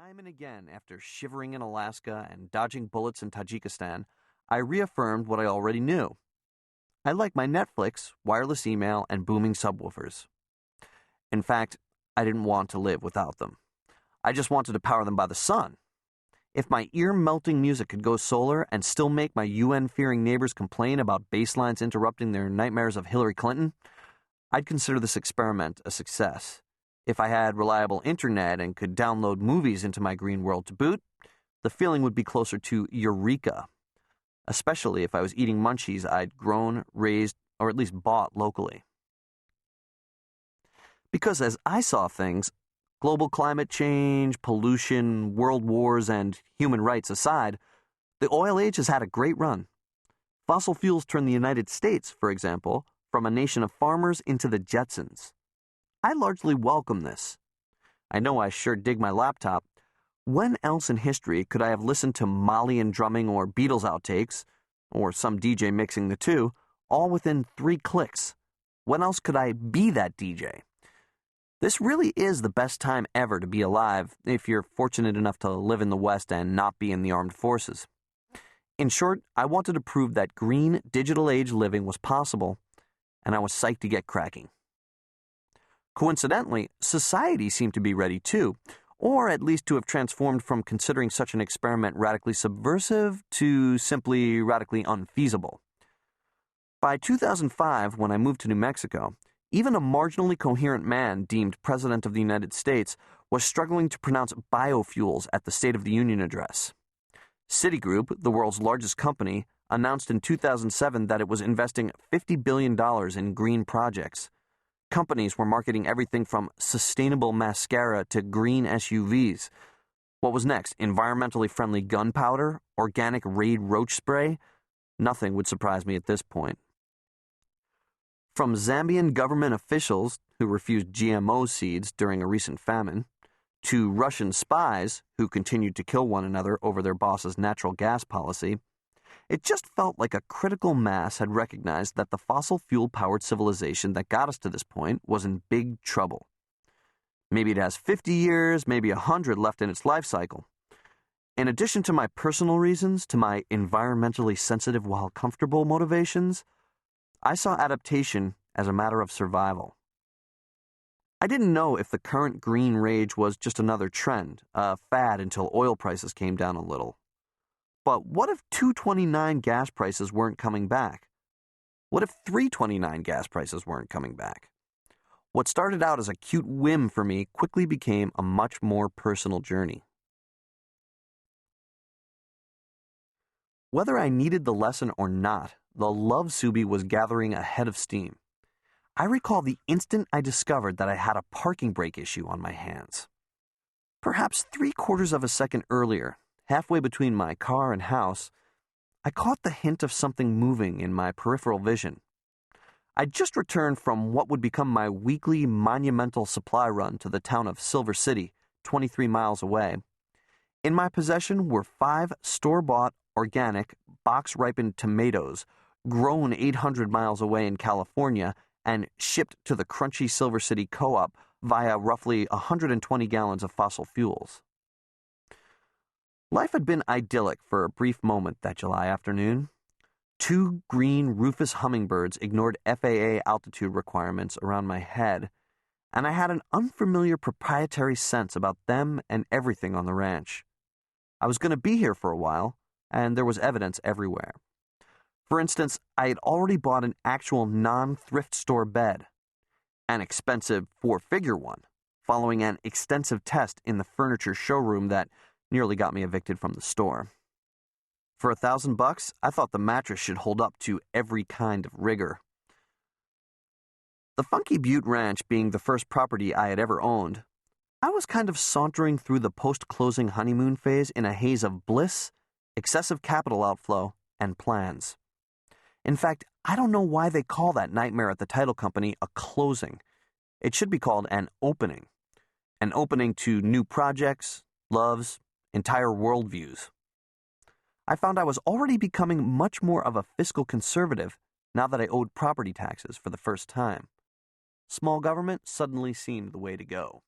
Time and again, after shivering in Alaska and dodging bullets in Tajikistan, I reaffirmed what I already knew. I like my Netflix, wireless email, and booming subwoofers. In fact, I didn't want to live without them. I just wanted to power them by the sun. If my ear-melting music could go solar and still make my UN-fearing neighbors complain about bass lines interrupting their nightmares of Hillary Clinton, I'd consider this experiment a success. If I had reliable internet and could download movies into my green world to boot, the feeling would be closer to eureka, especially if I was eating munchies I'd grown, raised, or at least bought locally. Because as I saw things, global climate change, pollution, world wars, and human rights aside, the oil age has had a great run. Fossil fuels turned the United States, for example, from a nation of farmers into the Jetsons. I largely welcome this. I know I sure dig my laptop. When else in history could I have listened to Malian drumming or Beatles outtakes, or some DJ mixing the two, all within 3 clicks? When else could I be that DJ? This really is the best time ever to be alive if you're fortunate enough to live in the West and not be in the armed forces. In short, I wanted to prove that green, digital age living was possible, and I was psyched to get cracking. Coincidentally, society seemed to be ready too, or at least to have transformed from considering such an experiment radically subversive to simply radically unfeasible. By 2005, when I moved to New Mexico, even a marginally coherent man deemed President of the United States was struggling to pronounce biofuels at the State of the Union address. Citigroup, the world's largest company, announced in 2007 that it was investing $50 billion in green projects. Companies were marketing everything from sustainable mascara to green SUVs. What was next? Environmentally friendly gunpowder? Organic Raid roach spray? Nothing would surprise me at this point. From Zambian government officials who refused GMO seeds during a recent famine, to Russian spies who continued to kill one another over their boss's natural gas policy, it just felt like a critical mass had recognized that the fossil fuel-powered civilization that got us to this point was in big trouble. Maybe it has 50 years, maybe 100 left in its life cycle. In addition to my personal reasons, to my environmentally sensitive while comfortable motivations, I saw adaptation as a matter of survival. I didn't know if the current green rage was just another trend, a fad until oil prices came down a little. But what if $2.29 gas prices weren't coming back? What if $3.29 gas prices weren't coming back? What started out as a cute whim for me quickly became a much more personal journey. Whether I needed the lesson or not, the love Subi was gathering a head of steam. I recall the instant I discovered that I had a parking brake issue on my hands. Perhaps 3/4 of a second earlier, halfway between my car and house, I caught the hint of something moving in my peripheral vision. I'd just returned from what would become my weekly monumental supply run to the town of Silver City, 23 miles away. In my possession were 5 store-bought, organic, box-ripened tomatoes, grown 800 miles away in California and shipped to the crunchy Silver City Co-op via roughly 120 gallons of fossil fuels. Life had been idyllic for a brief moment that July afternoon. 2 green rufous hummingbirds ignored FAA altitude requirements around my head, and I had an unfamiliar proprietary sense about them and everything on the ranch. I was going to be here for a while, and there was evidence everywhere. For instance, I had already bought an actual non-thrift store bed, an expensive 4-figure one, following an extensive test in the furniture showroom that nearly got me evicted from the store. For $1,000, I thought the mattress should hold up to every kind of rigor. The Funky Butte Ranch being the first property I had ever owned, I was kind of sauntering through the post-closing honeymoon phase in a haze of bliss, excessive capital outflow, and plans. In fact, I don't know why they call that nightmare at the title company a closing. It should be called an opening. An opening to new projects, loves, entire worldviews. I found I was already becoming much more of a fiscal conservative now that I owed property taxes for the first time. Small government suddenly seemed the way to go.